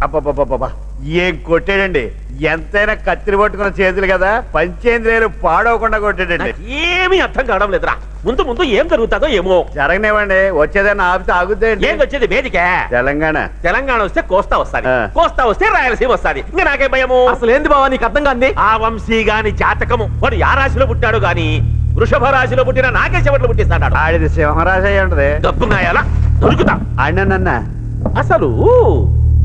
అబ్బబ్బబ్బబ్బా ఏం కొట్టాడండి. ఎంతైనా కత్తిరి పట్టుకున్న చేతులు కదా, పంచేంద్రియాలు పాడవకుండా కొట్టాడండి. ఏమీ అర్థం కావడం లేదురా. ముందు ముందు ఏం జరుగుతుందో ఏమో. జరగనివ్వండి, వచ్చేదాన్ని ఆపితే ఆగుద్దండి. ఏం వచ్చేది వేదిక? తెలంగాణ. తెలంగాణ వస్తే కోస్తా వస్తాది, కోస్తా వస్తే రాయలసీమ వస్తాది. ఇంకా నాకే భయము. అసలు ఏంది బావా నీకు అర్థం కాంది? ఆ వంశీ గాని జాతకము, వాడు యా రాశిలో పుట్టాడు గాని వృషభ రాశిలో పుట్టిన నాకే చెవట్లు పుట్టిస్తాడు. ఆడిది సింహరాశి అయి ఉంటది. డబ్బున్నాయాలా దొరుకుతా. అన్న అసలు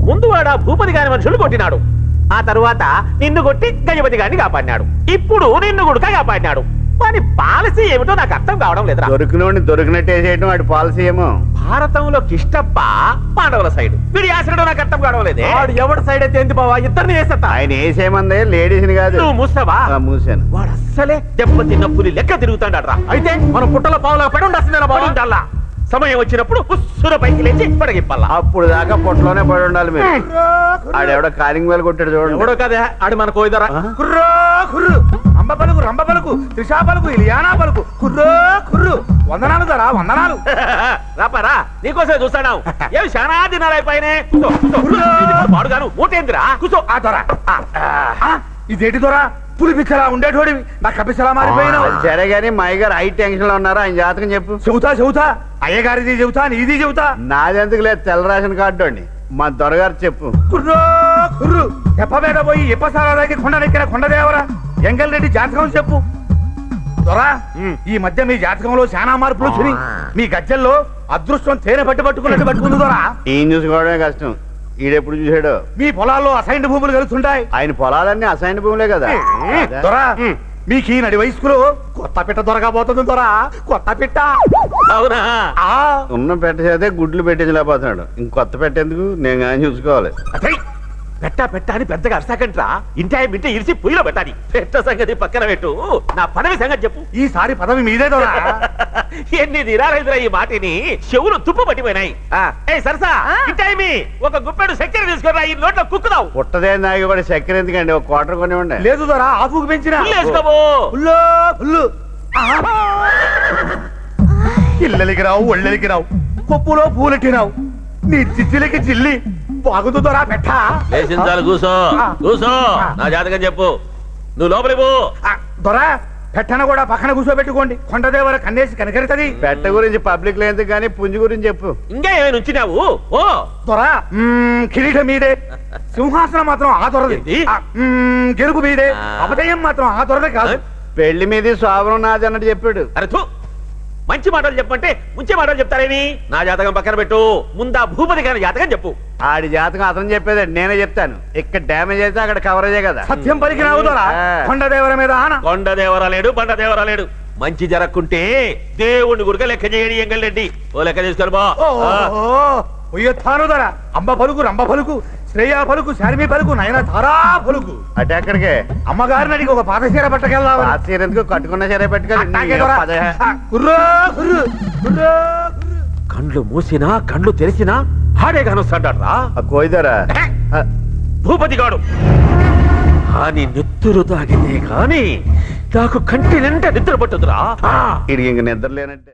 ముందు వాడు ఆ భూపతి గారి మనుషులు కొట్టినాడు, ఆ తరువాత నిన్ను కొట్టి గజపతి గారిని కాపాడినాడు, ఇప్పుడు నిన్ను గుడక కాపాడినాడు. వాని పాలసీ ఏమిటో నాకు అర్థం కావడం లేదురా. దొరికినోడిని దొరికినట్టు వేసేయటం వాడి పాలసీ ఏమో. భారతంలో కిష్టప్ప పాండవుల సైడ్, వీడి ఆశ్రడం నాకు అర్థం కావడం లేదే. వాడు ఎవరి సైడ్ అయితే ఏంది బావా? ఇద్దరిని వేసేస్తా. ఆయన వేసేయమంది లేడీస్ని కాదు. నువ్వు మూసావా? మూసాను. వాడు అస్సలే దెబ్బతిన్న పులి లెక్క తిరుగుతాడరా. అయితే మనం పుట్టలో పావులా పడి ఉండాల్సిందేనా బావా? సమయం వచ్చినప్పుడు ఉస్సుర పైకి లేచి పడగిప్పల్లా. అప్పుడు దాకా పొట్టలోనే పడి ఉండాలి మీరు. ఆడెవడో కాలింగ్ వేలు కొట్టాడు చూడండి. ఎవడో కదే ఆడి మన కోయిదరా. కుర్రో కుర్రు, అంబ పలుకు, రంబ పలుకు, త్రిషా పలుకు, ఇలియానా పలుకు, కుర్రో కుర్రు. వందనాలు దరా, వందనాలు. రాపారా, నీకోసమే చూస్తాను. ఏమి శానా దినాలైపోయినే. పాడుగాను ఊటేందిరా కూర్చో. ఆ దొర, ఇదేంటి దొర? పులి పిచ్చలా ఉండేటోడివి నా కపిసలా మారిపోయినావు. సరే గానీ మా అయ్యగారు హై టెన్షన్ లో ఉన్నారు. ఆయన జాతకం చెప్పు. చెబుతా అయ్యగారిది చెబుతా, నీది చెబుతా. నాదెందుకు లేదు, తెల్ల రేషన్ కార్డు అండి. మా దొరగారు చెప్పు. కుర్రో కుర్రు, ఎప్పబేట పోయి ఎప్పసాల దగ్గర కొండనెక్కిన కొండదేవరా ఎంగల్ రెడ్డి జాతకం చెప్పు. దొరా, ఈ మధ్య మీ జాతకంలో చాలా మార్పులు వచ్చినాయి. మీ గజ్జల్లో అదృష్టం తేనె పట్టుకున్నట్టు పట్టుకుంది దొరా. ఈయన చూసుకోవడమే కష్టం. ఈడెప్పుడు చూసాడు? మీ పొలాల్లో అసైన్డ్ భూములు కలుస్తుంటాయి. ఆయన పొలాలన్నీ అసైన్ భూములే కదా. దొరా, మీకు ఈ నడి వయస్కులో కొత్త పిట్ట దొరకబోతుంది దొరా, కొత్త పిట్ట. అవునా? ఉన్న పెట్ట చేతే గుడ్లు పెట్టించలేకపోతున్నాడు. ఇంకొత్త పెట్టేందుకు నేను కానీ చూసుకోవాలి. పెట్ట అని పెద్దగా అరసాకంట్రా. ఇంటి ఇరిసి పొయ్యిలో పెట్టాలి. పెట్ట సంగతి పక్కన పెట్టు, నా పదవి సంగతి చెప్పు. ఈసారి పదవి మీదే దొరా. ఎన్ని దినాలైందిరా ఈ మాటిని, చెవులు తుప్పు పట్టిపోయినాయి. ఏ సరసా, ఇంటాయి ఒక గుప్పెడు చక్కెర తీసుకురా, ఈ నోట్లో కుక్కుదావు. పుట్టదే నాగి కూడా చక్కెర ఎందుకండి, ఒక క్వార్టర్ కొనివ్వండి. లేదు దొరా, ఆపుకు పెంచిన ఇళ్ళకి రావు, ఒళ్ళకి రావు, కొప్పులో పూలెట్టినావు, నీ చిచ్చిలకి చిల్లి బాగుంది దొరా పెట్ట. లేచించాలి, కూసో కూసో. నా జాతకం చెప్పు, నువ్వు లోపలికి పో. దొరా, పెట్టన కూడా పక్కన కూర్చోబెట్టుకోండి, కొండదేవర కన్నేసి కనకరితది. పెట్ట గురించి పబ్లిక్ లేదు కానీ పుంజు గురించి చెప్పు. ఇంకా ఏమైనా ఉంచినావు? ఓ దొరా, కిరీటం మీదే, సింహాసనం మాత్రం ఆ దొరది. గెలుపు మీదే, అపజయం మాత్రం ఆ దొరదే కాదు. పెళ్లి మీద శోభనం నాది అన్నట్టు చెప్పాడు. అరే తూ, మంచి మాటలు చెప్పంటే ముంచే మాటలు చెప్తారేమి? నా జాతకం పక్కన పెట్టు, ముందా భూపతి గారి జాతకం చెప్పు. ఆడి జాతకం అతను చెప్పేది, నేనే చెప్తాను. ఇక్కడ డ్యామేజ్ అయితే అక్కడ కవరేజే కదా. సత్యం పలికినావు దొరా, కొండదేవర మీద ఆన. కొండదేవరా లేడు, బండదేవరా లేడు. మంచి జరక్కుంటే దేవుణ్ణి గురిక లెక్క చేయడి ఎంగళ్ళెడ్డి. ఓ లెక్క తీసుకొని బా. ఉయ్యొత్తాను దొర, అంబ పలుకు, రంబ పలుకు, శ్రేయ పలుకు, శారమి పలుకు, నయన తారా పలుకు. అంటే అక్కడికే అమ్మగారిని అడిగి ఒక పాత చీర పట్టకెళ్దాం. ఆ చీర ఎందుకు, కట్టుకున్న చీర కండ్లు మూసినా కండ్లు తెరిచినా హాడే కానొస్తాడ్రా కోయిదరా భూపతి గాడు. అని నెత్తురు తాగితే గాని నాకు కంటి నిండా నిద్ర పట్టుదురా. ఇది ఇంక నిద్ర లేనంటే